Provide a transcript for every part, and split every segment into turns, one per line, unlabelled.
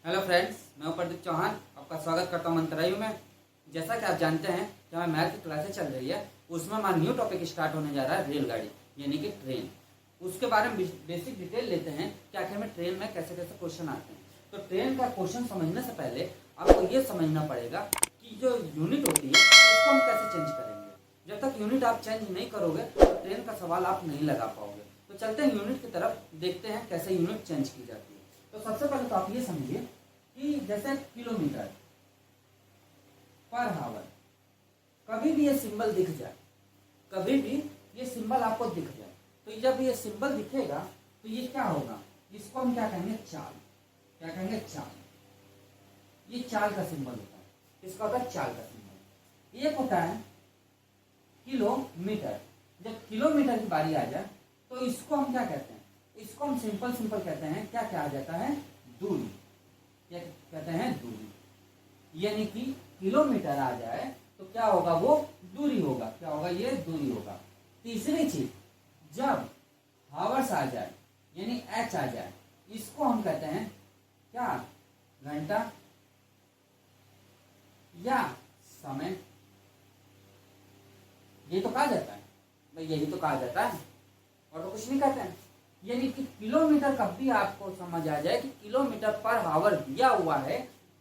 Hello friends, मैं हूं प्रदीप चौहान। आपका स्वागत करता हूं मंत्रायु में। जैसा कि आप जानते हैं कि हमारी मैथ की क्लासेस चल रही है, उसमें हमारा न्यू टॉपिक स्टार्ट होने जा रहा है रेलगाड़ी यानी कि ट्रेन। उसके बारे में बेसिक डिटेल लेते हैं कि आखिर में ट्रेन में कैसे कैसे क्वेश्चन आते हैं। तो ट्रेन का क्वेश्चन समझने से पहले आपको ये समझना पड़ेगा कि जो यूनिट होती है उसको हम कैसे चेंज करेंगे। जब तक यूनिट आप चेंज नहीं करोगे तो ट्रेन का सवाल आप नहीं लगा पाओगे। तो चलते हैं यूनिट की तरफ, देखते हैं कैसे यूनिट चेंज की जाती है। तो सबसे पहले तो आप ये समझिए कि जैसे किलोमीटर पर हावर, कभी भी ये सिंबल दिख जाए, कभी भी ये सिंबल आपको दिख जाए, तो जब ये सिंबल दिखेगा तो ये क्या होगा, इसको हम क्या कहेंगे, चाल। क्या कहेंगे, चाल। ये चाल का सिंबल होता है। इसका होता है चाल का सिंबल। एक होता है किलोमीटर। जब किलोमीटर की बारी आ जाए तो इसको हम क्या कहते हैं, इसको हम सिंपल कहते हैं, क्या क्या आ जाता है, दूरी। क्या कहते हैं, दूरी। यानी कि किलोमीटर आ जाए तो क्या होगा, वो दूरी होगा। क्या होगा, ये दूरी होगा। तीसरी चीज, जब हावर्स आ जाए यानी एच आ जाए, इसको हम कहते हैं क्या, घंटा या समय। ये तो कहा जाता है भाई, यही तो कहा जाता है, और तो कुछ नहीं कहते हैं। यानी कि किलोमीटर कब भी आपको समझ आ जाए कि किलोमीटर पर हावर दिया हुआ है,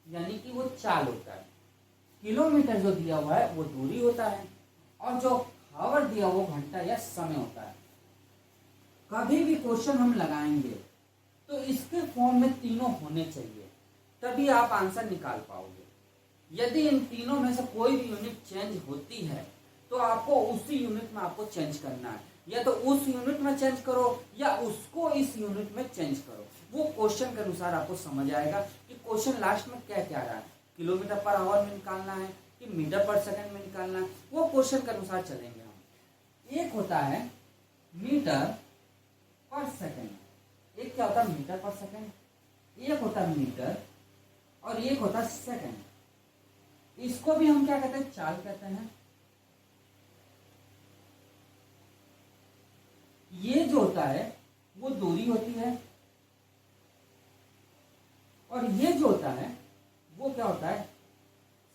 यानी कि वो चाल होता है। किलोमीटर जो दिया हुआ है वो दूरी होता है, और जो हावर दिया वो घंटा या समय होता है। कभी भी क्वेश्चन हम लगाएंगे तो इसके फॉर्म में तीनों होने चाहिए, तभी आप आंसर निकाल पाओगे। यदि इन तीनों में से कोई भी यूनिट चेंज होती है तो आपको उसी यूनिट में आपको चेंज करना है। या तो उस यूनिट में चेंज करो या उसको इस यूनिट में चेंज करो। वो क्वेश्चन के अनुसार आपको समझ आएगा कि क्वेश्चन लास्ट में क्या क्या रहा है, किलोमीटर पर आवर में निकालना है कि मीटर पर सेकंड में निकालना है। वो क्वेश्चन के अनुसार चलेंगे हम। एक होता है मीटर पर सेकंड, एक क्या होता है, मीटर पर सेकंड। एक होता है मीटर और एक होता है सेकंड। इसको भी हम क्या कहते हैं, चाल कहते हैं। ये जो होता है वो दूरी होती है, और ये जो होता है वो क्या होता है,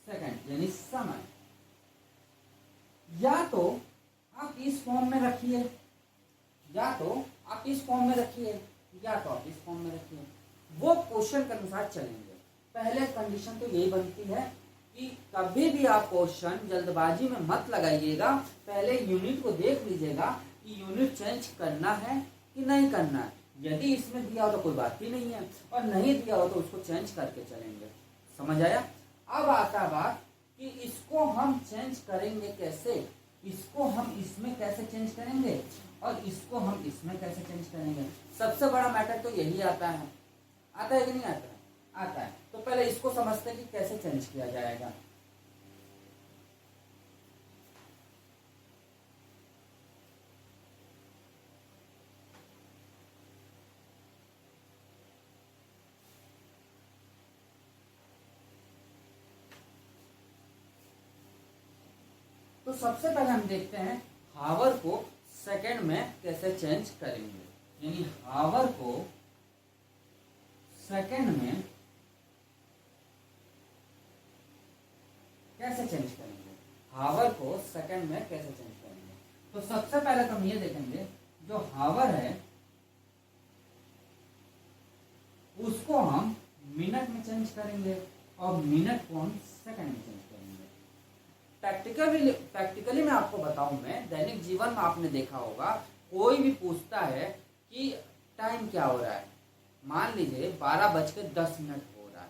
सेकंड यानी समय। या तो आप इस फॉर्म में रखिए, या तो आप इस फॉर्म में रखिए, या तो आप इस फॉर्म में रखिए। वो क्वेश्चन के अनुसार चलेंगे। पहले कंडीशन तो यही बनती है कि कभी भी आप क्वेश्चन जल्दबाजी में मत लगाइएगा। पहले यूनिट को देख लीजिएगा कि यूनिट चेंज करना है कि नहीं करना है। यदि इसमें दिया हो तो कोई बात ही नहीं है, और नहीं दिया हो तो उसको चेंज करके चलेंगे। समझ आया। अब आता बात कि इसको हम चेंज करेंगे कैसे, इसको हम इसमें कैसे चेंज करेंगे और इसको हम इसमें कैसे चेंज करेंगे। सबसे बड़ा मैटर तो यही आता है। आता है कि नहीं आता है, आता है। तो पहले इसको समझते हैं कि कैसे चेंज किया जाएगा। तो सबसे पहले हम देखते हैं हावर को सेकंड में कैसे चेंज करेंगे। यानी हावर को सेकंड में कैसे चेंज करेंगे, हावर को सेकंड में कैसे चेंज करेंगे। तो सबसे पहले तो हम ये देखेंगे, जो हावर है उसको हम मिनट में चेंज करेंगे और मिनट को हम सेकंड में चेंज करेंगे। प्रैक्टिकली मैं आपको बताऊं, मैं दैनिक जीवन में आपने देखा होगा, कोई भी पूछता है कि टाइम क्या हो रहा है, मान लीजिए 12:10 हो रहा है,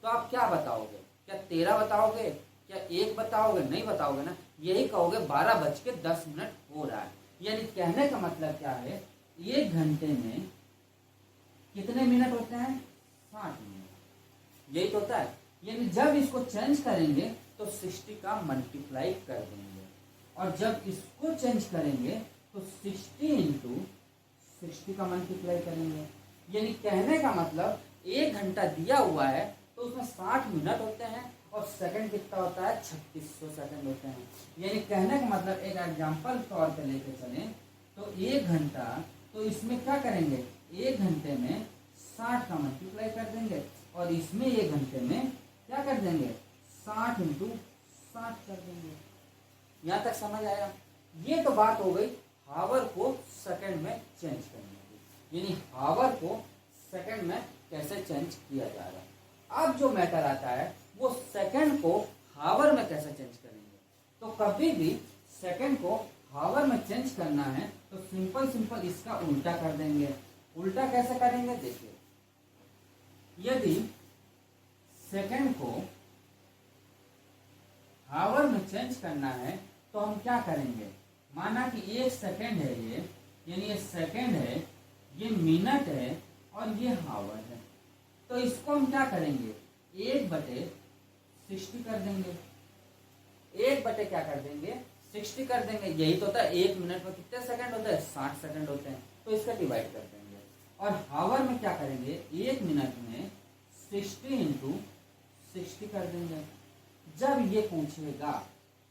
तो आप क्या बताओगे, क्या 13 बताओगे, क्या 1 बताओगे, नहीं बताओगे ना, यही कहोगे 12:10 हो रहा है। यानी कहने का मतलब क्या है, 1 घंटे में कितने मिनट होते हैं, 60 मिनट। यही तो होता है। यानी जब इसको चेंज करेंगे तो 60 का मल्टीप्लाई कर देंगे, और जब इसको चेंज करेंगे तो 60 इंटू 60 का मल्टीप्लाई करेंगे। यानी कहने का मतलब 1 घंटा दिया हुआ है तो उसमें 60 मिनट होते हैं, और सेकंड कितना होता है, 3600 सेकंड होते हैं। यानी कहने का मतलब, एक एग्जांपल तौर पे लेके चलें तो 1 घंटा, तो इसमें क्या करेंगे, 1 घंटे में 60 का मल्टीप्लाई कर देंगे, और इसमें ये घंटे में क्या कर देंगे 60 इंटू 60 कर देंगे। यहाँ तक समझ आया। ये तो बात हो गई हावर को सेकंड में चेंज करने की, यानी हावर को सेकंड में कैसे चेंज किया जा रहा है। अब जो मैटर आता है वो सेकंड को हावर में कैसे चेंज करेंगे। तो कभी भी सेकंड को हावर में चेंज करना है तो सिंपल इसका उल्टा कर देंगे। उल्टा कैसे करेंगे देखिए, यदि सेकंड को हावर में चेंज करना है तो हम क्या करेंगे, माना कि 1 सेकंड है ये, यानी ये सेकंड है, ये मिनट है और ये हावर है। तो इसको हम क्या करेंगे 1/60 कर देंगे। 1/ क्या कर देंगे 60 कर देंगे। यही तो होता है 1 मिनट में कितने सेकंड होते हैं 60 सेकंड होते हैं, तो इसका डिवाइड कर देंगे। और हावर में क्या करेंगे 1 मिनट में 60 इंटू 60 कर देंगे। जब ये पूछेगा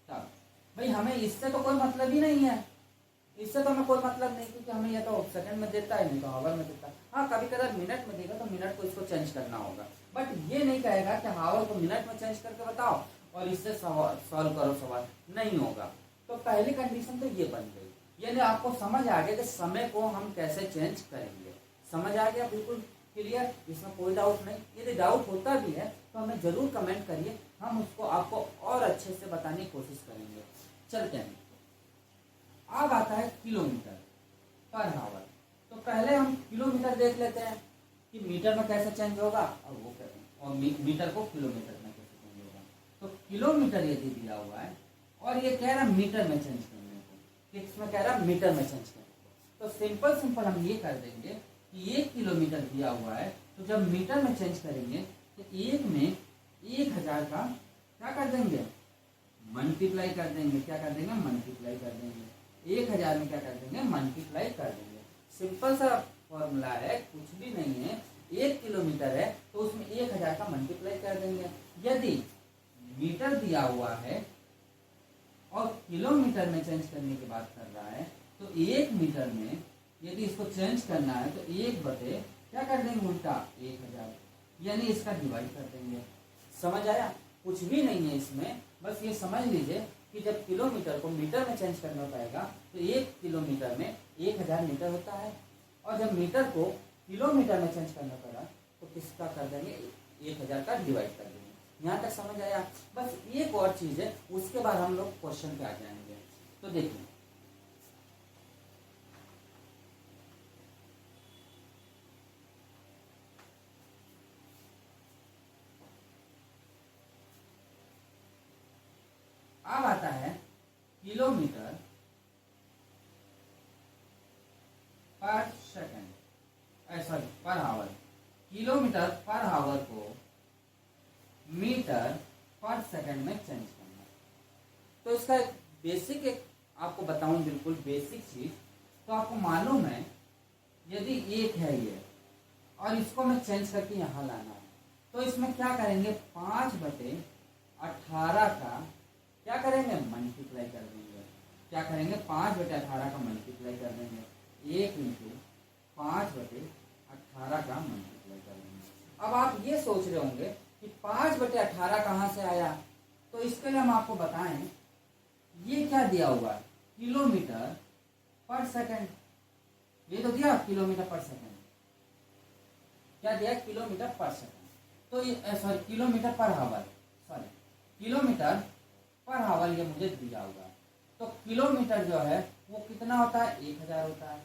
तब भाई हमें इससे तो कोई मतलब ही नहीं है, इससे तो हमें कोई मतलब नहीं, क्योंकि हमें ये तो सेकंड में देता है नहीं तो हावर में देता है। हाँ कभी कभी मिनट में देगा तो मिनट को इसको चेंज करना होगा, बट ये नहीं कहेगा कि हावर को मिनट में चेंज करके बताओ और इससे सॉल्व करो सवाल, नहीं होगा। तो पहली कंडीशन तो ये बन गई, यानी आपको समझ आ गया कि समय को हम कैसे चेंज करेंगे। समझ आ गया बिल्कुल क्लियर, इसमें कोई डाउट नहीं। यदि डाउट होता भी है तो हमें जरूर कमेंट करिए, हम उसको आपको और अच्छे से बताने की कोशिश करेंगे। चलते हैं, अब आता है किलोमीटर पर हावर। तो पहले हम किलोमीटर देख लेते हैं कि मीटर में कैसे चेंज होगा और वो करें, और मीटर को किलोमीटर में कैसे चेंज होगा। तो किलोमीटर यदि दिया हुआ है और ये कह रहा है मीटर में चेंज करने को, किसमें कह रहा है मीटर में चेंज करने को, तो सिंपल हम ये कर देंगे कि 1 किलोमीटर दिया हुआ है, तो जब मीटर में चेंज करेंगे तो 1 में 1000 का क्या कर देंगे मल्टीप्लाई कर देंगे। क्या कर देंगे मल्टीप्लाई कर देंगे। 1000 में क्या कर देंगे मल्टीप्लाई कर देंगे। सिंपल सा फॉर्मूला है, कुछ भी नहीं है। 1 किलोमीटर है तो उसमें 1000 का मल्टीप्लाई कर देंगे। यदि मीटर दिया हुआ है और किलोमीटर में चेंज करने की बात कर रहा है तो 1 मीटर में यदि इसको चेंज करना है तो 1/, क्या कर देंगे उल्टा 1000, यानी इसका डिवाइड कर देंगे। समझ आया, कुछ भी नहीं है इसमें, बस ये समझ लीजिए कि जब किलोमीटर को मीटर में चेंज करना पड़ेगा तो 1 किलोमीटर में 1000 मीटर होता है, और जब मीटर को किलोमीटर में चेंज करना पड़ा तो किसका कर देंगे 1000 का डिवाइड कर देंगे। यहाँ तक समझ आया। बस एक और चीज़ है, उसके बाद हम लोग क्वेश्चन पे आ जाएंगे। तो देखिए अब आता है किलोमीटर पर second, sorry per hour. Kilometre per hour को मीटर पर सेकंड में चेंज करना। तो इसका एक बेसिक, एक आपको बताऊं बिल्कुल बेसिक चीज। तो आपको मालूम है यदि 1 है ये और इसको मैं चेंज करके यहाँ लाना है तो इसमें क्या करेंगे 5/18 का क्या करेंगे मल्टीप्लाई कर देंगे। क्या करेंगे 5/18 का मल्टीप्लाई कर देंगे। 1 इंटू 5/18 का मल्टीप्लाई कर देंगे। अब आप ये सोच रहे होंगे कि 5/18 कहाँ से आया, तो इसके लिए हम आपको बताएं ये क्या दिया हुआ है किलोमीटर पर सेकंड। ये तो दिया किलोमीटर पर सेकंड, क्या दिया किलोमीटर पर सेकंड। तो ये सॉरी किलोमीटर पर हावर, सॉरी किलोमीटर पर हावर ये मुझे दिया हुआ है। तो किलोमीटर जो है वो कितना होता है 1000 होता है।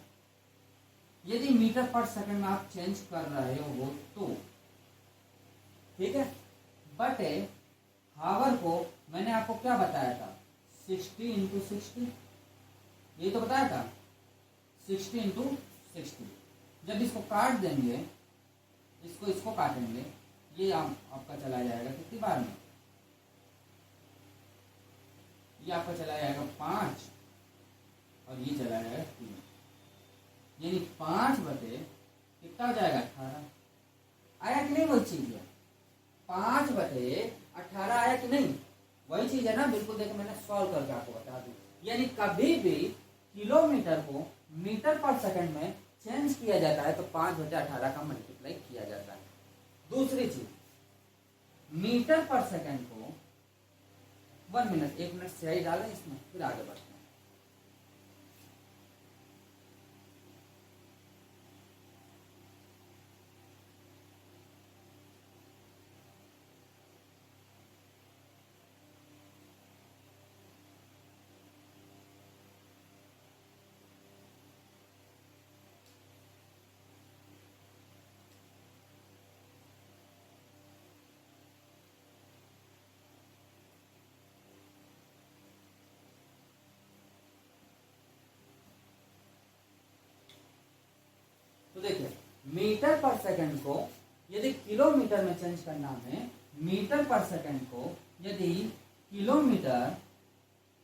यदि मीटर पर सेकंड में आप चेंज कर रहे हो तो ठीक है, बट हावर को मैंने आपको क्या बताया था 60 इंटू 60, ये तो बताया था 60 इंटू 60। जब इसको काट देंगे, इसको काटेंगे, ये आपका चला जाएगा कितनी बार में, ये आपका चला जाएगा 5 और ये चला जाएगा 3, यानी 5/, कितना हो जाएगा 18। आया कि नहीं वही चीज है, 5/18 आया कि नहीं वही चीज है ना। बिल्कुल देखो मैंने सॉल्व करके आपको बता दूं, यानी कभी भी किलोमीटर को मीटर पर सेकंड में चेंज किया जाता है तो 5/18 का मल्टीप्लाई किया जाता है। दूसरी चीज, मीटर पर सेकंड को 1 मिनट, 1 मिनट स्याही डालें इसमें, फिर आगे बढ़ते हैं। तो देखिए, मीटर पर सेकंड को यदि किलोमीटर में चेंज करना है, मीटर पर सेकंड को यदि किलोमीटर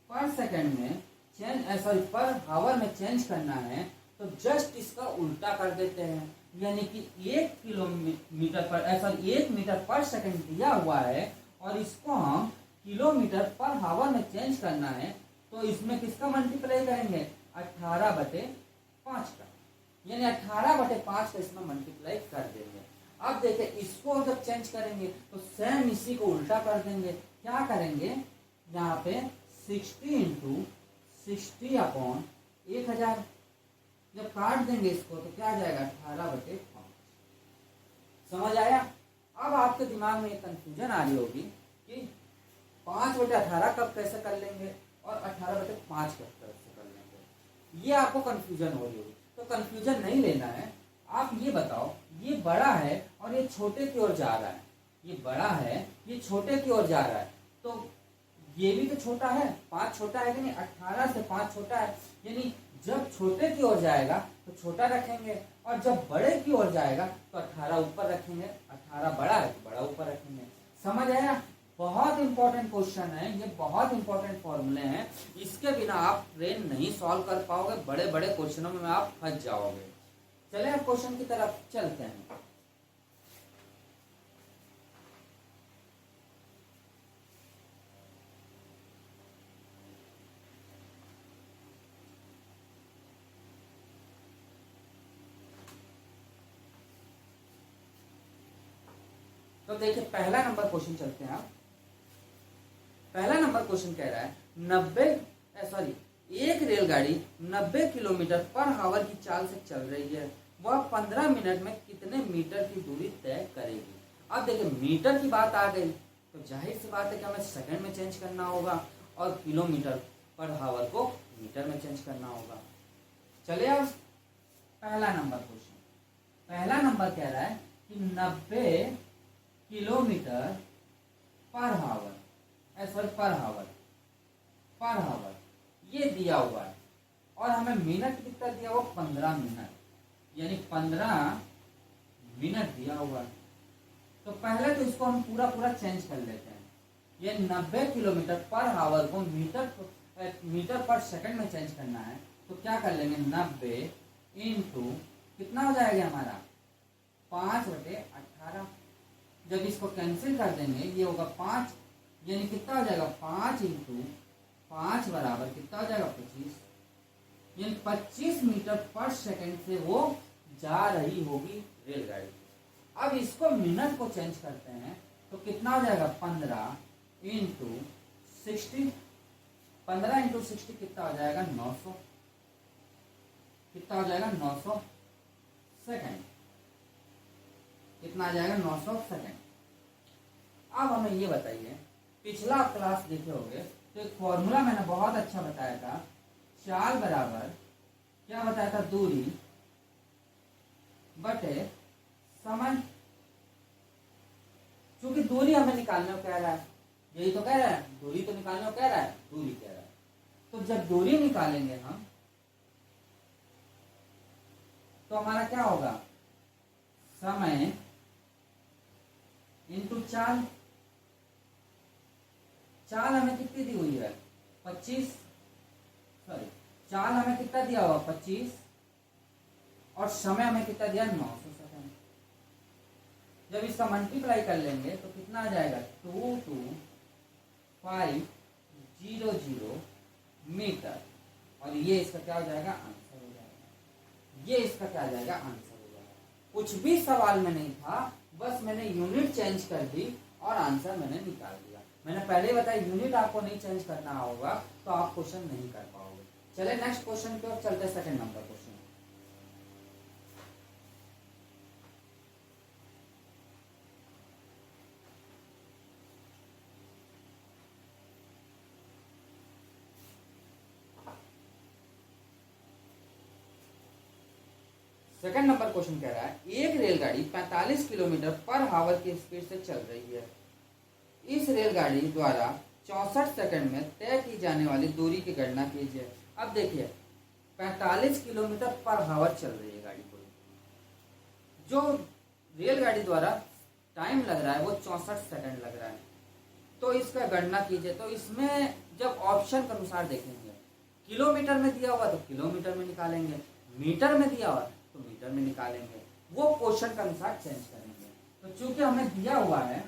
पर सेकंड में चेंज, सॉरी पर हावर में चेंज करना है, तो जस्ट इसका उल्टा कर देते हैं। यानी कि 1 किलोमीटर पर, सॉरी 1 मीटर पर सेकंड दिया हुआ है और इसको हम किलोमीटर पर हावर में चेंज करना है, तो इसमें किसका मल्टीप्लाई करेंगे, 18/5 का, यानी 18/5 का इसमें मल्टीप्लाई कर देंगे। अब देखिए, इसको जब चेंज करेंगे तो सेम इसी को उल्टा कर देंगे। क्या करेंगे, यहाँ पे 60 × 60/1000, जब काट देंगे इसको तो क्या आ जाएगा, 18/5। समझ आया? अब आपके दिमाग में एक कंफ्यूजन आ रही होगी कि 5/18 कब कैसे कर लेंगे और 18/5 कब कैसे कर लेंगे, ये आपको कंफ्यूजन हो रही होगी। तो कंफ्यूजन नहीं लेना है, आप ये बताओ, ये बड़ा है और ये छोटे की ओर जा रहा है, ये बड़ा है, ये छोटे की ओर जा रहा है, तो ये भी तो छोटा है, 5 छोटा है कि नहीं, 18 से 5 छोटा है, यानी जब छोटे की ओर जाएगा तो छोटा रखेंगे और जब बड़े की ओर जाएगा तो 18 ऊपर रखेंगे, 18 बड़ा है तो बड़ा ऊपर रखेंगे। समझ आया? बहुत इंपॉर्टेंट क्वेश्चन है ये, बहुत इंपॉर्टेंट फॉर्मूले हैं, इसके बिना आप ट्रेन नहीं सॉल्व कर पाओगे, बड़े बड़े क्वेश्चनों में आप फंस जाओगे। चले अब क्वेश्चन की तरफ चलते हैं। तो देखिए, पहला नंबर क्वेश्चन चलते हैं आप। पहला नंबर क्वेश्चन कह रहा है एक रेलगाड़ी 90 किलोमीटर पर हावर की चाल से चल रही है, वह 15 मिनट में कितने मीटर की दूरी तय करेगी। अब देखिए, मीटर की बात आ गई तो जाहिर सी बात है कि हमें सेकंड में चेंज करना होगा और किलोमीटर पर हावर को मीटर में चेंज करना होगा। चलिए अब पहला नंबर क्वेश्चन, पहला नंबर कह रहा है कि 90 किलोमीटर पर हावर, पर हावर ये दिया हुआ है और हमें मिनट कितना दिया हुआ, 15 मिनट, यानी 15 मिनट दिया हुआ है। तो पहले तो इसको हम पूरा चेंज कर लेते हैं। ये 90 किलोमीटर पर हावर को मीटर पर सेकंड में चेंज करना है, तो क्या कर लेंगे, 90 इंटू कितना हो जाएगा हमारा, 5/18। जब इसको कैंसिल कर देंगे ये होगा 5, यानी कितना हो जाएगा, 5 × 5 बराबर कितना हो जाएगा, 25, यानी 25 मीटर पर सेकंड से वो जा रही होगी रेलगाड़ी। अब इसको मिनट को चेंज करते हैं तो कितना हो जाएगा, 15 × 60, 15 × 60 कितना हो जाएगा, 900, कितना हो जाएगा, 900 सेकंड, कितना आ जाएगा, 900 सेकंड। अब हमें ये बताइए, पिछला क्लास देखे होंगे तो एक फॉर्मूला मैंने बहुत अच्छा बताया था, चाल बराबर क्या बताया था, दूरी बटे समय। क्योंकि दूरी हमें निकालने को कह रहा है, यही तो कह रहा है, दूरी तो निकालने को कह रहा है, दूरी कह रहा है। तो जब दूरी निकालेंगे हम तो हमारा क्या होगा, समय इंटू चाल। चाल हमें कितनी दी हुई है, 25, सॉरी चाल हमें कितना दिया हुआ, 25, और समय हमें कितना दिया, 900 सेकंड। जब इसका मल्टीप्लाई कर लेंगे तो कितना आ जाएगा, 22500 मीटर, और ये इसका क्या हो जाएगा, आंसर हो जाएगा। ये इसका क्या आ जाएगा, आंसर हो जाएगा। कुछ भी सवाल में नहीं था, बस मैंने यूनिट चेंज कर दी और आंसर मैंने निकाल दिया। मैंने पहले ही बताया यूनिट आपको नहीं चेंज करना होगा तो आप क्वेश्चन नहीं कर पाओगे। चले नेक्स्ट क्वेश्चन की ओर चलते हैं, second number question. Second number question कह रहा है एक रेलगाड़ी 45 किलोमीटर पर आवर की स्पीड से चल रही है। इस रेलगाड़ी द्वारा 64 सेकंड में तय की जाने वाली दूरी की गणना कीजिए। अब देखिए 45 किलोमीटर पर आवर चल रही है गाड़ी को, जो रेलगाड़ी द्वारा टाइम लग रहा है वो 64 सेकंड लग रहा है। तो इसका गणना कीजिए। तो इसमें जब ऑप्शन के अनुसार देखेंगे, किलोमीटर में दिया हुआ तो किलोमीटर में निकालेंगे, मीटर में दिया हुआ तो मीटर में निकालेंगे, वो क्वेश्चन के अनुसार चेंज करेंगे। तो चूंकि हमें दिया हुआ है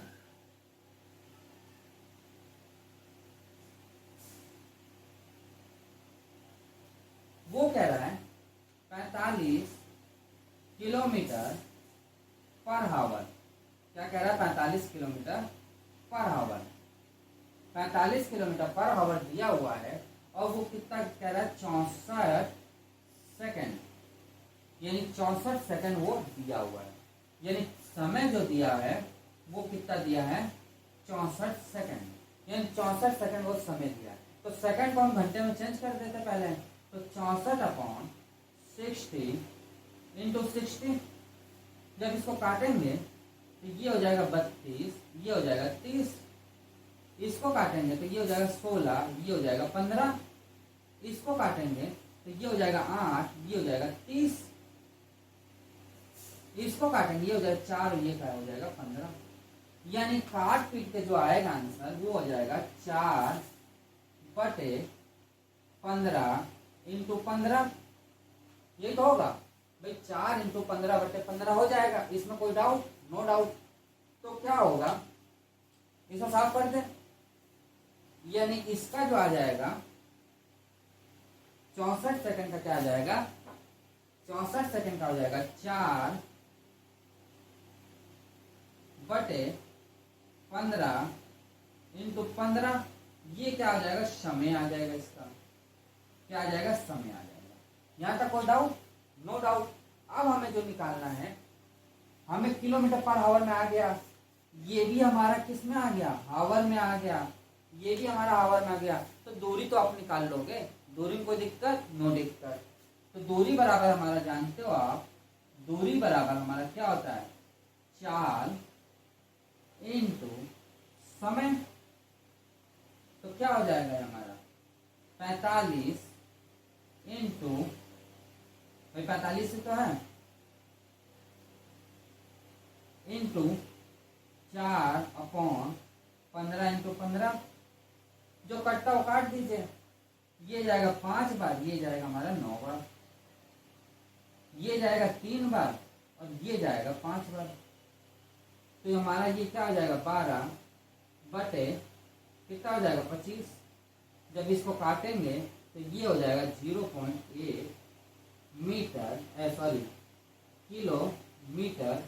वो कह रहा है 45 किलोमीटर पर आवर। क्या कह रहा है? 45 kilometre per hour. 45 kilometre per hour दिया हुआ है और वो कितना कह रहा है? 64 सेकंड, यानी 64 सेकंड वो दिया हुआ है। यानी समय जो दिया है वो कितना दिया है? 64 सेकंड, यानी 64 सेकंड वो समय दिया है। तो सेकंड को हम घंटे में चेंज कर देते पहले। तो 64/60 इंटू 60, जब इसको काटेंगे तो ये हो जाएगा 32, ये हो जाएगा 30, इसको काटेंगे तो ये हो जाएगा 16, ये हो जाएगा 15, इसको काटेंगे तो ये हो जाएगा 8, ये हो जाएगा 30, इसको काटेंगे ये हो जाएगा 4, ये क्या हो जाएगा 15। यानी काट पीट के जो आएगा आंसर वो हो जाएगा 4/15 इंटू 15। यही तो होगा भाई, 4 इंटू 15/15 हो जाएगा। इसमें कोई डाउट? No doubt. तो क्या होगा, इसको साफ कर दे। यानी इसका जो आ जाएगा 64 सेकंड का क्या आ जाएगा? 64 सेकंड का हो जाएगा 4/15 इंटू 15। ये क्या आ जाएगा? समय आ जाएगा। इसका क्या आ जाएगा? समय आ जाएगा। यहां तक कोई डाउट? No doubt. अब हमें जो निकालना है, हमें किलोमीटर पर आवर में आ गया, ये भी हमारा किस में आ गया? आवर में आ गया, ये भी हमारा आवर में आ गया। तो दूरी तो आप निकाल लोगे, दूरी में कोई दिक्कत? नो दिक्कत। तो दूरी बराबर हमारा जानते हो आप, दूरी बराबर हमारा क्या होता है? चाल इंटू समय। तो क्या हो जाएगा हमारा? 45 इंटू, भाई 45 से तो है, इंटू 4/15 इंटू 15। जो कटता वो काट दीजिए। ये जाएगा 5 बार, ये जाएगा हमारा 9 बार, ये जाएगा 3 बार और ये जाएगा 5 बार। तो हमारा ये क्या हो जाएगा? 12 बटे कितना हो जाएगा? 25। जब इसको काटेंगे तो ये हो जाएगा 0.8 मीटर, किलोमीटर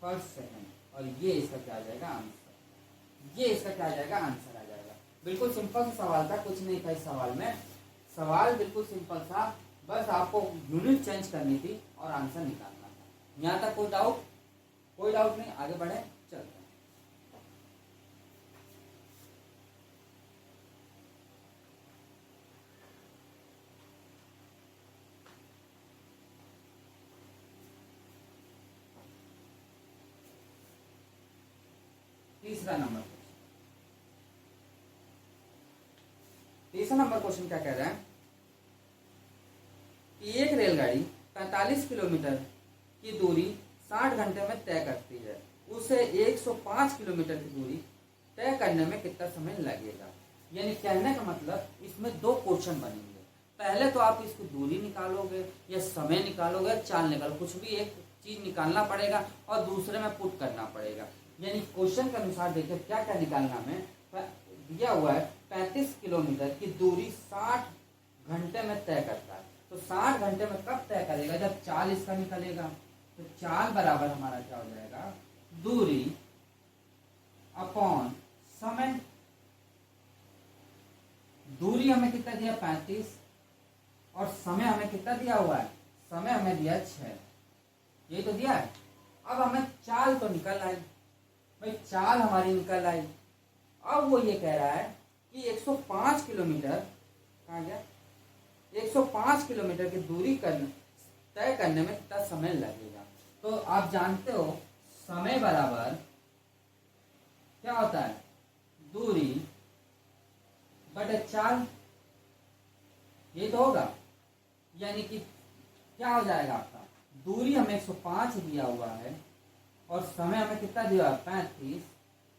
पर सेकंड। और ये इसका क्या आ जाएगा? आंसर। ये इसका क्या आ जाएगा? आंसर आ जाएगा। बिल्कुल सिंपल सा सवाल था, कुछ नहीं था इस सवाल में। सवाल बिल्कुल सिंपल था, बस आपको यूनिट चेंज करनी थी और आंसर निकालना था। यहाँ तक कोई डाउट? कोई डाउट नहीं। आगे बढ़े, चलते हैं। तीसरा नंबर क्वेश्चन क्या कह रहा है कि एक रेलगाड़ी 45 किलोमीटर की दूरी 60 घंटे में तय करती है, उसे 105 किलोमीटर की दूरी तय करने में कितना समय लगेगा। यानी कहने का मतलब इसमें दो क्वेश्चन बनेंगे। पहले तो आप इसकी दूरी निकालोगे या समय निकालोगे, चाल निकालो, कुछ भी एक चीज निकालना पड़ेगा और दूसरे में पुट करना पड़ेगा। यानी क्वेश्चन के अनुसार देखिए क्या क्या निकालना हमें दिया हुआ है। 35 किलोमीटर की दूरी 60 घंटे में तय करता है। तो 60 घंटे में कब तय करेगा? जब चाल इसका निकलेगा। तो चाल बराबर हमारा क्या हो जाएगा? दूरी अपॉन समय। दूरी हमें कितना दिया 35 और समय हमें कितना दिया हुआ है, समय हमें दिया 6, ये तो दिया है। अब हमें चाल तो निकल आई भाई, चाल हमारी निकल आई। अब वो ये कह रहा है कि 105 किलोमीटर, कहाँ गया, 105 किलोमीटर की दूरी तय करने में कितना समय लगेगा। तो आप जानते हो समय बराबर क्या होता है, दूरी बटे चाल, ये तो होगा। यानी कि क्या हो जाएगा आपका, दूरी हमें 105 दिया हुआ है और समय हमें कितना दिया है 35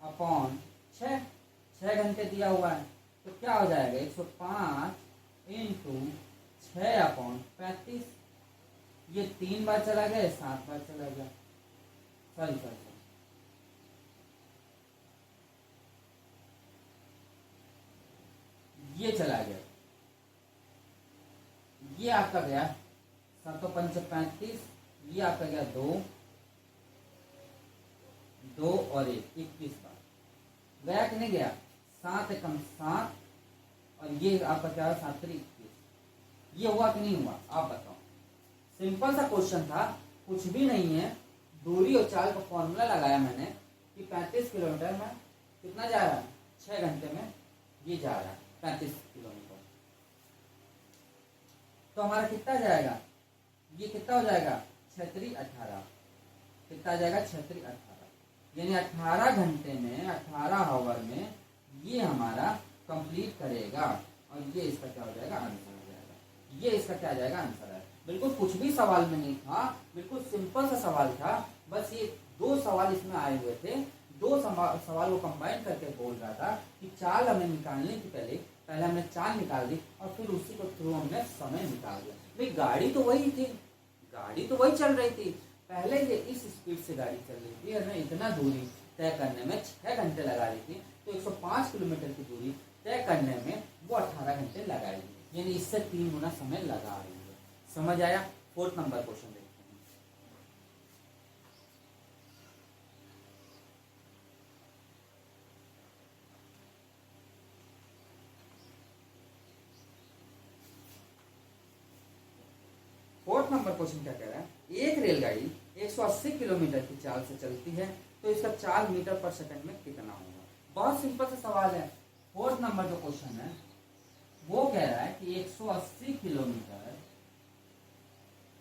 अपॉन 6 घंटे दिया हुआ है। तो क्या हो जाएगा 105 इंटू 6 अपॉन 35, ये 3 बार चला गया, 7 बार चला गया, सॉरी ये चला गया, ये आपका गया 7 35, ये आपका गया 2 और 1 21 बार गया कि नहीं गया, 7 एकम 7 और ये आपका क्या 7 3 21, ये हुआ कि नहीं हुआ आप बताओ। सिंपल सा क्वेश्चन था, कुछ भी नहीं है। दूरी और चाल का फॉर्मूला लगाया मैंने कि 35 किलोमीटर में कितना जा रहा है, 6 घंटे में ये जा रहा है 35 किलोमीटर। तो हमारा कितना जाएगा, ये कितना हो जाएगा 6 3 18, कितना आ जाएगा 6 3 18, यानी 18 घंटे में 18 आवर में ये हमारा कंप्लीट करेगा। और ये इसका क्या हो जाएगा, आंसर हो जाएगा। ये इसका क्या आ जाएगा, आंसर है। बिल्कुल कुछ भी सवाल में नहीं था, बिल्कुल सिंपल सा सवाल था। बस ये 2 सवाल इसमें आए हुए थे, 2 सवाल को कंबाइन करके बोल रहा था कि चाल हमें निकालने की पहले हमने चाल निकाल दी और फिर उसी को थ्रू हमने समय निकाल दिया। भाई गाड़ी तो वही थी, गाड़ी तो वही चल रही थी, पहले ये इस स्पीड से गाड़ी चल रही थी, हमें इतना दूरी तय करने में 6 घंटे लगा रही थी। तो 105 किलोमीटर की दूरी तय करने में वो 18 घंटे लगाएगी, यानी इससे 3 गुना समय लगा रही है। समझ आया। 4th नंबर क्वेश्चन देखते हैं। फोर्थ नंबर क्वेश्चन क्या कह रहा है, एक रेलगाड़ी 180 किलोमीटर की चाल से चलती है तो इसका 4 मीटर पर सेकंड में कितना होगा। बहुत सिंपल सा सवाल है। 4th नंबर जो क्वेश्चन है वो कह रहा है कि 180 किलोमीटर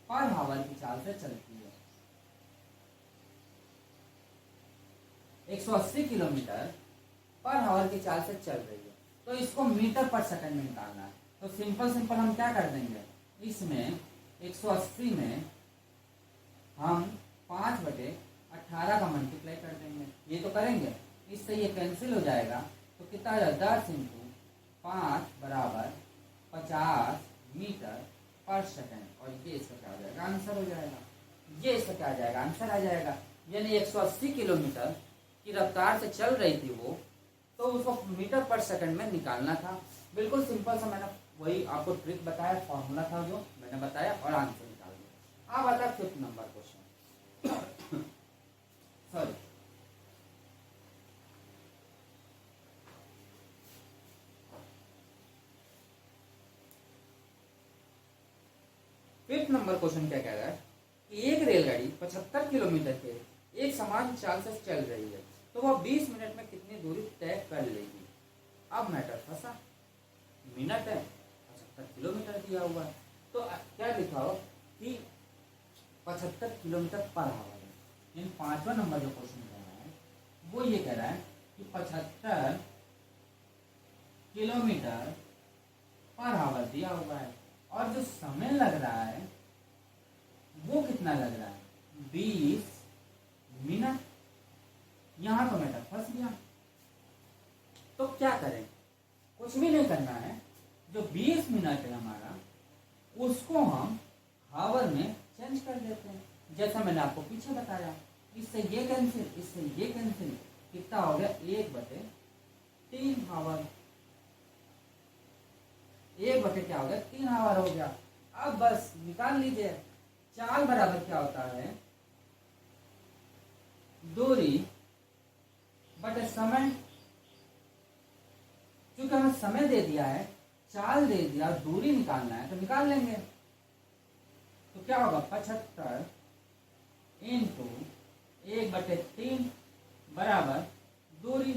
पर आवर की चाल से चलती है, 180 किलोमीटर पर आवर की चाल से चल रही है, तो इसको मीटर पर सेकंड में निकालना है। तो सिंपल हम क्या कर देंगे, इसमें 180 में हम 5/18 का मल्टीप्लाई कर देंगे, ये तो करेंगे, इससे ये कैंसिल हो जाएगा। तो कितना आ जाएगा 10 × 5 बराबर 50 मीटर पर सेकंड, और ये इसका क्या हो जाएगा, आंसर हो जाएगा। ये इसका क्या आ जाएगा, आंसर आ जाएगा। यानी 180 किलोमीटर की रफ्तार से चल रही थी वो, तो उसको मीटर पर सेकंड में निकालना था। बिल्कुल सिंपल सा मैंने वही आपको ट्रिक बताया, फॉर्मूला था जो मैंने बताया और आंसर निकाल दिया। अब आता है 5th number question. Sorry, fifth number question क्या कह रहा है कि एक रेलगाड़ी 75 किलोमीटर के एक समान चाल से चल रही है, तो वह 20 मिनट में कितनी दूरी तय कर लेगी। अब मैटर फंसा, मिनट है, 75 किलोमीटर दिया हुआ है, तो क्या लिखा हो कि 75 किलोमीटर पर आवर है। यानी 5वां नंबर जो क्वेश्चन कह रहा है वो ये कह रहा है कि 75 किलोमीटर पर आवर दिया हुआ है और जो समय लग रहा है वो कितना लग रहा है, 20 मिनट। यहां तो मैटर फंस गया, तो क्या करें, कुछ भी नहीं करना है। जो 20 मिनट है हमारा, उसको हम हावर में चेंज कर देते हैं, जैसा मैंने आपको पीछे बताया। इससे ये कैंसिल, इससे ये कैंसिल, कितना हो गया 1/3 हावर, 1/3 क्या हो गया 3 हावर हो गया। अब बस निकाल लीजिए, चाल बराबर क्या होता है, दूरी बट समय, क्योंकि हमें समय दे दिया है, चाल दे दिया, दूरी निकालना है तो निकाल लेंगे। तो क्या होगा 75 इंटू 1/3 बराबर दूरी।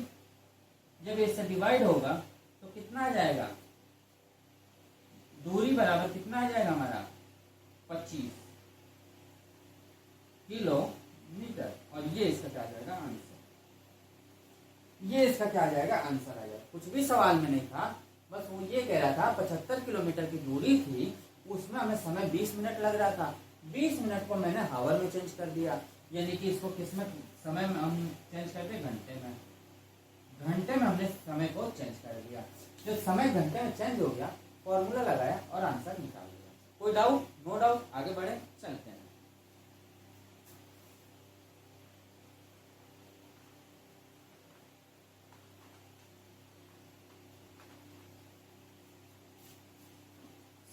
जब इससे डिवाइड होगा तो कितना आ जाएगा, दूरी बराबर कितना आ जाएगा हमारा 25 किलोमीटर। और ये इसका क्या आ जाएगा आंसर, ये इसका क्या आ जाएगा आंसर आ जाएगा। कुछ भी सवाल में नहीं था, बस वो ये कह रहा था 75 किलोमीटर की दूरी थी, उसमें हमें समय 20 मिनट लग रहा था, 20 मिनट को मैंने हावर में चेंज कर दिया, यानी कि इसको किसमें समय में हम चेंज कर दिए, घंटे में। घंटे में हमने समय को चेंज कर दिया। जब समय घंटे में चेंज हो गया, फॉर्मूला लगाया और आंसर निकाल दिया। कोई डाउट? नो डाउट, आगे बढ़े चलते हैं।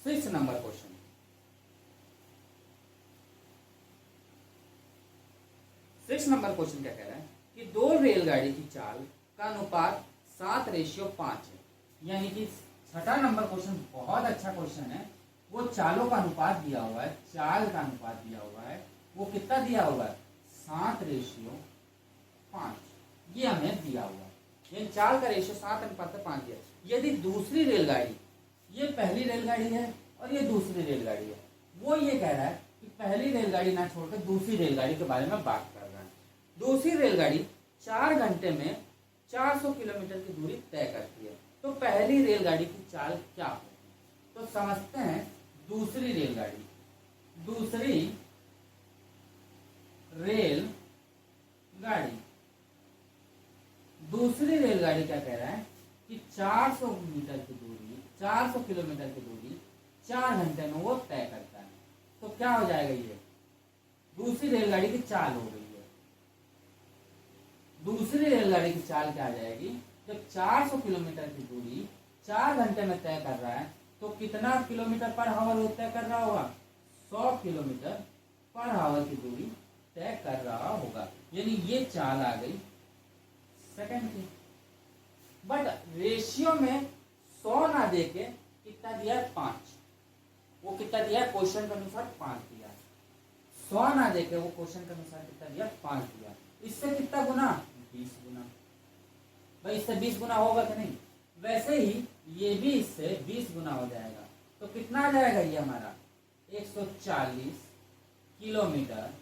Six number question, six number question क्या कह रहा है कि दो रेलगाड़ी की चाल का अनुपात 7:5 है। यानी कि छठा नंबर क्वेश्चन बहुत अच्छा क्वेश्चन है। वो चालों का अनुपात दिया हुआ है, चाल का अनुपात दिया हुआ है, वो कितना दिया हुआ है 7:5, ये हमें दिया हुआ है। यानी चाल का रेशियो 7:5 दिया। यदि दूसरी रेलगाड़ी, ये पहली रेलगाड़ी है और ये दूसरी रेलगाड़ी है, वो ये कह रहा है कि पहली रेलगाड़ी ना छोड़कर दूसरी रेलगाड़ी के बारे में बात कर रहा है। दूसरी रेलगाड़ी 4 घंटे में 400 किलोमीटर की दूरी तय करती है, तो पहली रेलगाड़ी की चाल क्या होगी? तो समझते हैं दूसरी रेलगाड़ी। दूसरी रेलगाड़ी, दूसरी रेलगाड़ी क्या कह रहा है कि 400 मीटर की दूरी, 400 किलोमीटर की दूरी 4 घंटे में वो तय करता है। तो क्या हो जाएगा, ये दूसरी रेलगाड़ी की चाल हो गई है। दूसरी रेलगाड़ी की चाल क्या आ जाएगी, जब 400 किलोमीटर की दूरी 4 घंटे में तय कर रहा है, तो कितना किलोमीटर पर आवर वो तय कर रहा होगा, 100 किलोमीटर पर आवर की दूरी तय कर रहा होगा। यानी ये चाल आ गई सेकंड की। बट रेशियो में 100 ना देके कितना दिया है 5, वो कितना दिया है क्वेश्चन के अनुसार 5 दिया। 100 ना देके वो क्वेश्चन के अनुसार कितना दिया 5 दिया। इससे कितना गुना, 20 गुना। भाई इससे 20 गुना होगा कि नहीं? वैसे ही ये भी इससे 20 गुना हो जाएगा। तो कितना आ जाएगा ये हमारा 140 किलोमीटर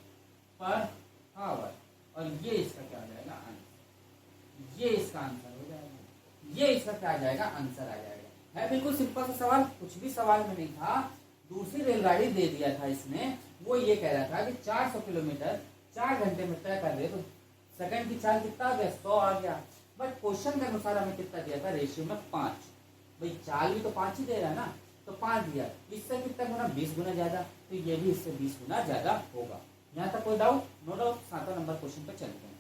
पर आवर। और ये इसका क्या आ जाएगा आंसर, ये इसका आंसर हो जाएगा। ये इसका क्या आ जाएगा आंसर आ जाएगा। है बिल्कुल सिंपल सा सवाल, कुछ भी सवाल में नहीं था। दूसरी रेलगाड़ी दे दिया था इसने, वो ये कह रहा था कि 400 किलोमीटर 4 घंटे में तय कर रहे, तो सेकंड की चाल कितना आ गया 100 आ गया। बट क्वेश्चन के अनुसार हमें कितना दिया था, रेशियो में 5। भाई चाल भी तो 5 ही दे रहा है ना, तो 5 दिया। इससे कितना गुना, 20 गुना ज्यादा, तो ये भी इससे 20 गुना ज्यादा होगा। यहाँ तक कोई डाउट? No doubt. 7वां नंबर क्वेश्चन पे चलते हैं।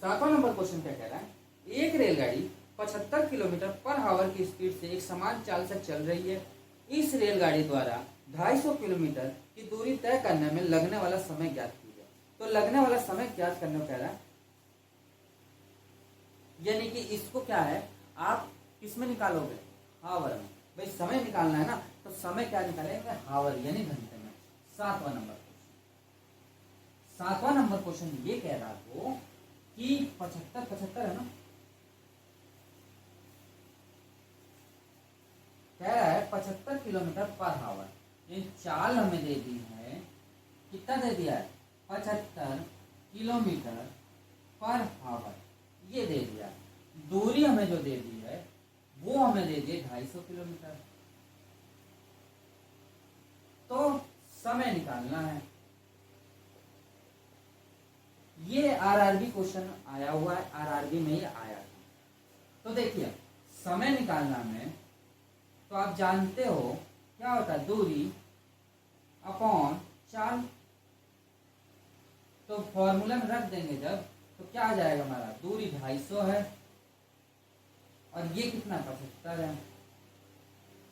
सातवां नंबर क्वेश्चन क्या कह रहा है, एक रेलगाड़ी 75 किलोमीटर पर आवर की स्पीड से एक समान चाल से चल रही है। इस रेलगाड़ी द्वारा 250 किलोमीटर की दूरी तय करने में लगने वाला समय ज्ञात कीजिए। तो लगने वाला समय ज्ञात करने को कह रहा है, यानी कि इसको क्या है, आप किसमें निकालोगे, हावर में। भाई समय निकालना है ना, तो समय क्या निकालेंगे, हावर यानी घंटे में। 7वां नंबर क्वेश्चन, 7वां नंबर क्वेश्चन ये कह रहा हो कि 75 है ना, कह रहा है 75 किलोमीटर पर आवर। ये चाल हमें दे दी है, कितना दे दिया है 75 किलोमीटर पर आवर, ये दे दिया। दूरी हमें जो दे दी है वो हमें दे दी 250 किलोमीटर। तो समय निकालना है। ये आरआरबी क्वेश्चन आया हुआ है, आरआरबी में ही आया था। तो देखिए समय निकालना में, तो आप जानते हो क्या होता है, दूरी अपॉन चाल। तो फॉर्मूला में रख देंगे जब, तो क्या आ जाएगा हमारा, दूरी 250 है और ये कितना 75 है,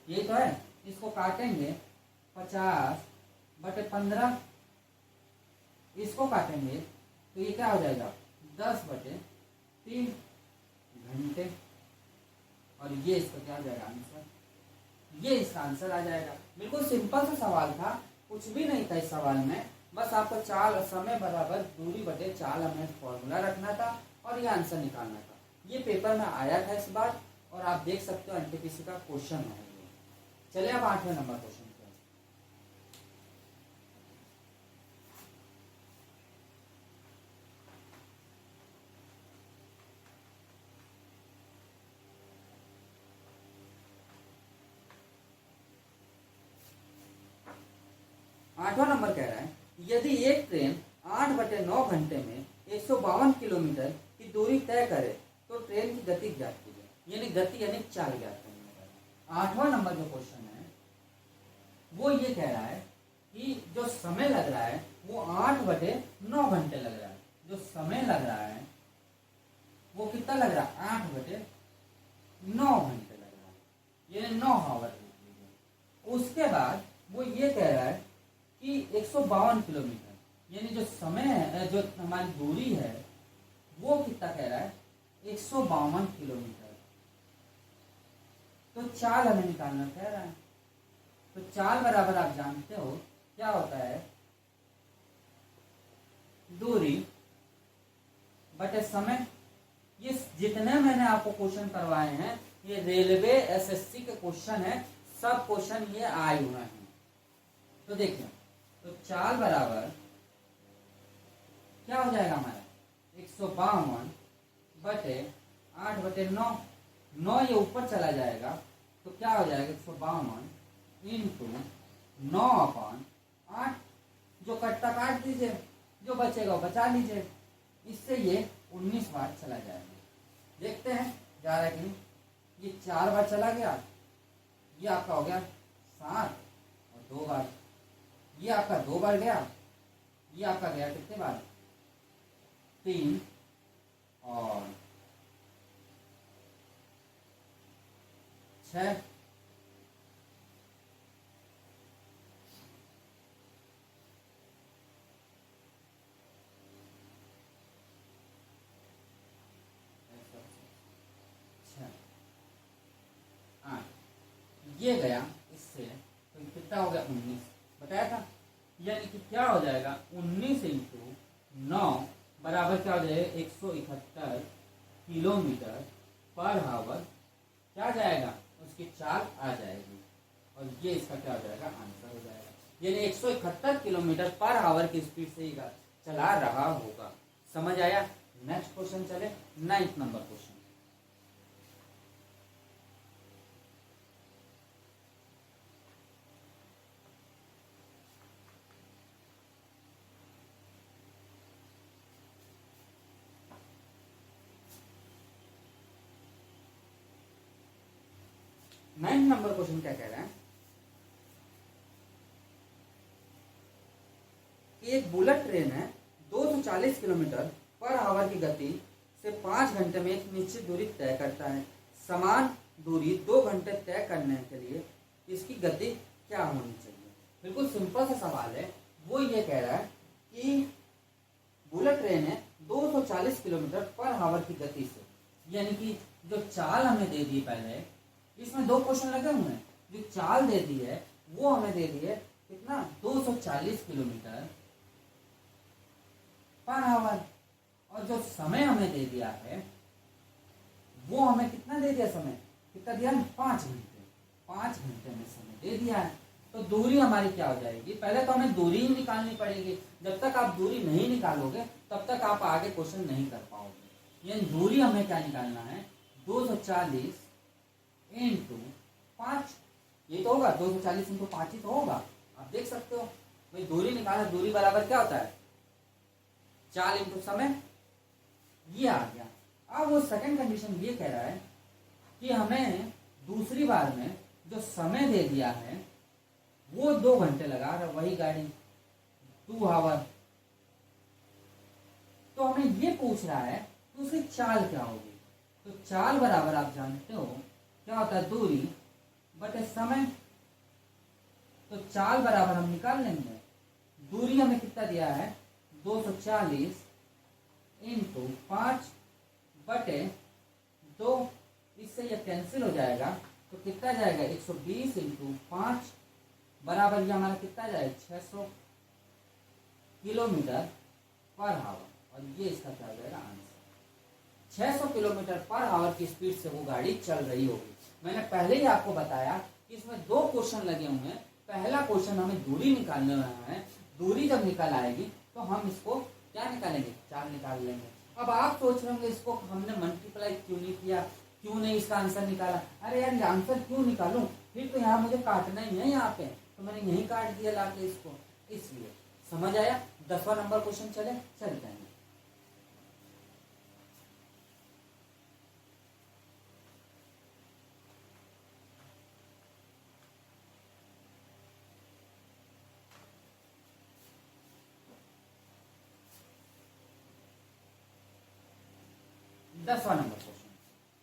ये तो है। इसको काटेंगे 50/15, इसको काटेंगे तो ये क्या हो जाएगा 10/3 घंटे, और ये इसका क्या हो जाएगा आंसर, ये इसका आंसर आ जाएगा। बिल्कुल सिंपल सा सवाल था, कुछ भी नहीं था इस सवाल में, बस आपको चाल समय बराबर दूरी बटे चाल हमें फॉर्मूला रखना था और ये आंसर निकालना था। ये पेपर में आया था इस बार और आप देख सकते हो एनटीपीसी का क्वेश्चन है ये। चलिए अब 8वें नंबर क्वेश्चन पे। 8वां नंबर कह रहा है, यदि एक ट्रेन 8/9 घंटे में 152 किलोमीटर की दूरी तय करे तो ट्रेन की गति ज्ञात कीजिए, यानी गति यानी चाल ज्ञात करने का। 8वां नंबर जो क्वेश्चन है वो ये कह रहा है कि जो समय लग रहा है वो 8/9 घंटे लग रहा है, जो समय लग रहा है वो कितना लग रहा है 8/9 घंटे लग रहा है, यानी 9 आवर। उसके बाद वो ये कह रहा है कि 152 किलोमीटर, यानी जो समय है, जो हमारी दूरी है वो कितना कह रहा है 152 किलोमीटर। तो चाल हमें निकालना कह रहा है, तो चाल बराबर आप जानते हो क्या होता है, दूरी बटे समय। ये जितने मैंने आपको क्वेश्चन करवाए हैं ये रेलवे एसएससी के क्वेश्चन है, सब क्वेश्चन ये आए हुए हैं। तो देखिए, तो चाल बराबर क्या हो जाएगा हमारा 152 बटे 8/9, 9 ये ऊपर चला जाएगा तो क्या हो जाएगा 152 इंटू 9/8, जो कटता काट दीजिए, जो बचेगा बचा लीजिए, इससे ये 19 बार चला जाएगा। देखते हैं जा रहा है कि नहीं, ये 4 बार चला गया, ये आपका हो गया 7 और 2 बार, ये आपका 2 बार गया, ये आपका गया कितने बार 3 और 6। ये गया इससे तो कितना हो गया 19 बताया था, यानी कि क्या हो जाएगा 19 इंटू 9 बराबर क्या हो जाएगा 171 किलोमीटर पर आवर, क्या जाएगा उसकी चाल आ जाएगी और ये इसका क्या हो जाएगा आंसर हो जाएगा, यानी 171 किलोमीटर पर आवर की स्पीड से ही चला रहा होगा। समझ आया। नेक्स्ट क्वेश्चन चले, 9th number question. Ninth number question क्या कह रहा है कि एक बुलेट ट्रेन है 240 किलोमीटर पर आवर की गति से 5 घंटे में एक निश्चित दूरी तय करता है। समान दूरी 2 घंटे तय करने के लिए इसकी गति क्या होनी चाहिए। बिल्कुल सिंपल सा सवाल है, वो ये कह रहा है कि बुलेट ट्रेन है 240 किलोमीटर पर आवर की गति से, यानी कि जो चाल हमें दे दी पहले, इसमें 2 क्वेश्चन लगे हुए हैं, जो चाल दे दी है वो हमें दे दी है कितना 240 किलोमीटर पर आवर, और जो समय हमें दे दिया है वो हमें कितना दे दिया, समय कितना दिया 5 घंटे, 5 घंटे में समय दे दिया है। तो दूरी हमारी क्या हो जाएगी, पहले तो हमें दूरी ही निकालनी पड़ेगी, जब तक आप दूरी नहीं निकालोगे तब तक आप आगे क्वेश्चन नहीं कर पाओगे। यानी दूरी हमें क्या निकालना है 240 इंटू 5, ये तो होगा 240 इंटू 5 ही तो होगा, आप देख सकते हो भाई दूरी निकालना, दूरी बराबर क्या होता है चाल इंटू समय, ये आ गया। अब वो सेकंड कंडीशन ये कह रहा है कि हमें दूसरी बार में जो समय दे दिया है वो 2 घंटे लगा रहा, वही गाड़ी 2 आवर, तो हमें ये पूछ रहा है तो उसकी चाल क्या होगी। तो चाल बराबर आप जानते हो क्या होता है, दूरी बटे समय। तो चाल बराबर हम निकाल लेंगे, दूरी हमें कितना दिया है 240 इंटू 5 बटे 2, इससे यह कैंसिल हो जाएगा तो कितना जाएगा 120 इंटू 5 बराबर ये हमारा कितना जाएगा 600 किलोमीटर पर आवर। और ये इसका क्या हो जाएगा आंसर। 600 किलोमीटर पर आवर की स्पीड से वो गाड़ी चल रही होगी। मैंने पहले ही आपको बताया कि इसमें 2 क्वेश्चन लगे हुए हैं। पहला क्वेश्चन हमें दूरी निकालने वाला है, दूरी जब निकल आएगी तो हम इसको क्या निकालेंगे, चाल निकाल लेंगे। अब आप सोच रहे होंगे इसको हमने मल्टीप्लाई क्यों नहीं किया, क्यों नहीं इसका आंसर निकाला। अरे यार आंसर क्यों निकालूं, फिर तो यहाँ मुझे काटना ही है यहाँ पे, तो मैंने यही काट दिया लाके इसको। इसलिए समझ आया। 10वां नंबर क्वेश्चन चल जाएंगे।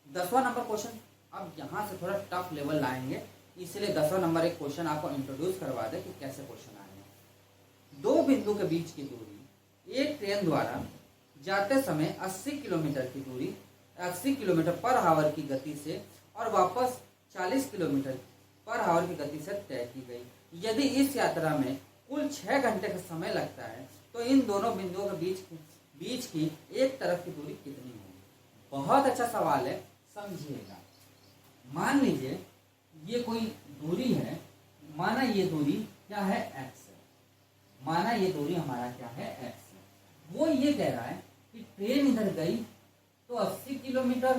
दसवां नंबर क्वेश्चन अब यहाँ से थोड़ा टफ लेवल लाएंगे, इसलिए 10वां नंबर एक क्वेश्चन आपको इंट्रोड्यूस करवा दे कि कैसे क्वेश्चन आएंगे। 2 बिंदु के बीच की दूरी एक ट्रेन द्वारा जाते समय 80 किलोमीटर की दूरी 80 किलोमीटर पर आवर की गति से और वापस 40 किलोमीटर पर आवर की गति से तय की गई। यदि इस यात्रा में कुल 6 घंटे का समय लगता है तो इन दोनों बिंदुओं के बीच की एक तरफ की दूरी कितनी होगी। बहुत अच्छा सवाल है, समझिएगा। मान लीजिए ये कोई दूरी है, माना ये दूरी क्या है x है, माना ये दूरी हमारा क्या है x है। वो ये कह रहा है कि ट्रेन इधर गई तो 80 किलोमीटर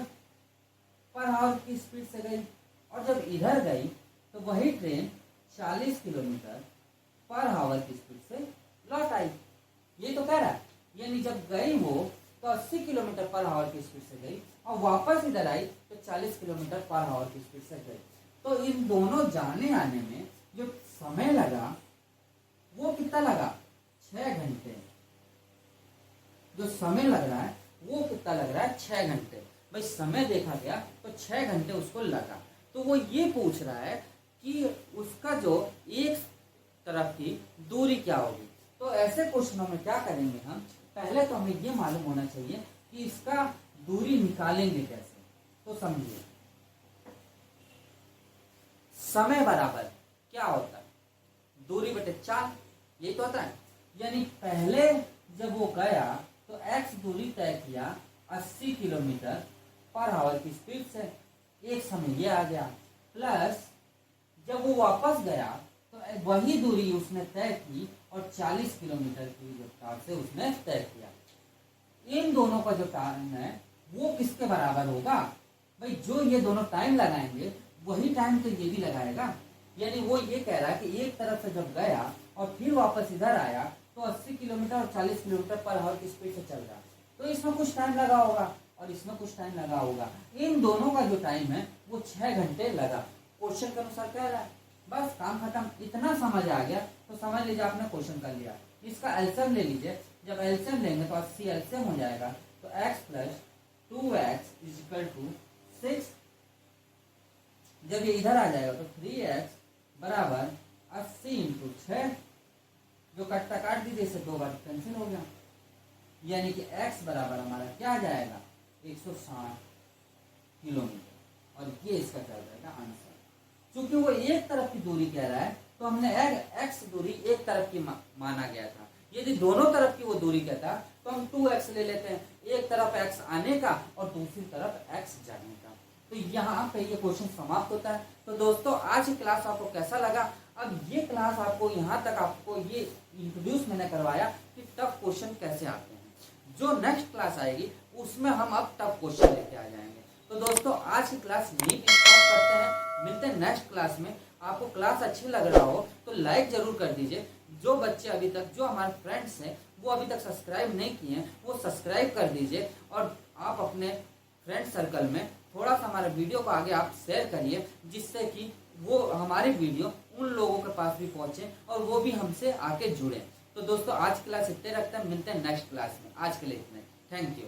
पर आवर की स्पीड से गई, और जब इधर गई तो वही ट्रेन 40 किलोमीटर पर आवर की स्पीड से लौट आई। ये तो कह रहा है, यानी जब गई वो तो 80 किलोमीटर पर आवर की स्पीड से गई और वापस इधर आई तो 40 किलोमीटर पर आवर की स्पीड से गई। तो इन दोनों जाने आने में जो समय लगा वो कितना लगा 6 घंटे। जो समय लग रहा है वो कितना लग रहा है 6 घंटे। भाई समय देखा गया तो 6 घंटे उसको लगा। तो वो ये पूछ रहा है कि उसका जो एक तरफ की दूरी क्या होगी। तो ऐसे क्वेश्चनों में क्या करेंगे हम, पहले तो हमें ये मालूम होना चाहिए कि इसका दूरी निकालेंगे कैसे। तो समझिए, समय बराबर क्या होता है दूरी बटे चाल, यही तो होता है। यानी पहले जब वो गया तो x दूरी तय किया 80 किलोमीटर पर आवर की स्पीड से, एक समय ये आ गया, प्लस जब वो वापस गया तो वही दूरी उसने तय की और 40 किलोमीटर की रफ्तार से उसने तय किया। इन दोनों का जो टाइम है वो किसके बराबर होगा। भाई जो ये दोनों टाइम लगाएंगे वही टाइम तो ये भी लगाएगा। यानी वो ये कह रहा है कि एक तरफ से जब गया और फिर वापस इधर आया तो 80 किलोमीटर और 40 किलोमीटर पर आवर की स्पीड से चल रहा, तो इसमें कुछ टाइम लगा होगा और इसमें कुछ टाइम लगा होगा। इन दोनों का जो टाइम है वो 6 घंटे लगा। क्वेश्चन के अनुसार कह रहा है, बस काम खत्म। इतना समझ आ गया तो समझ लीजिए आपने क्वेश्चन कर लिया। इसका एलसीएम ले लीजिए, जब एलसीएम लेंगे तो 80 एलसीएम हो जाएगा तो x plus 2x is equal to 6। जब ये इधर आ जाएगा तो 3x बराबर 80 इंटू 6, जो कटता काट दीजिए, इसे 2 बार कैंसिल हो गया। यानी कि x बराबर हमारा क्या आ जाएगा 160 किलोमीटर, और ये इसका क्या हो जाएगा आंसर। क्योंकि वो एक तरफ की दूरी कह रहा है तो हमने x दूरी एक तरफ की माना गया था। यदि दोनों तरफ की वो दूरी कहता तो हम 2x ले लेते हैं, एक तरफ x आने का और दूसरी तरफ x जाने का। तो यहाँ पे ये क्वेश्चन समाप्त होता है। तो दोस्तों आज की क्लास आपको कैसा लगा। अब ये क्लास आपको यहाँ तक आपको ये इंट्रोड्यूस मैंने करवाया कि टफ क्वेश्चन कैसे आते हैं। जो नेक्स्ट क्लास आएगी उसमें हम अब टफ क्वेश्चन लेके आ जाएंगे। तो दोस्तों आज की क्लास यहीं पे स्टॉप करते हैं, मिलते हैं नेक्स्ट क्लास में। आपको क्लास अच्छी लग रहा हो तो लाइक जरूर कर दीजिए। जो बच्चे अभी तक, जो हमारे फ्रेंड्स हैं वो अभी तक सब्सक्राइब नहीं किए हैं वो सब्सक्राइब कर दीजिए, और आप अपने फ्रेंड सर्कल में थोड़ा सा हमारे वीडियो को आगे आप शेयर करिए, जिससे कि वो हमारी वीडियो उन लोगों के पास भी पहुंचे और वो भी हमसे आके जुड़े। तो दोस्तों आज क्लास इतने रखते हैं, मिलते हैं नेक्स्ट क्लास में। आज के लिए इतना ही। Thank you.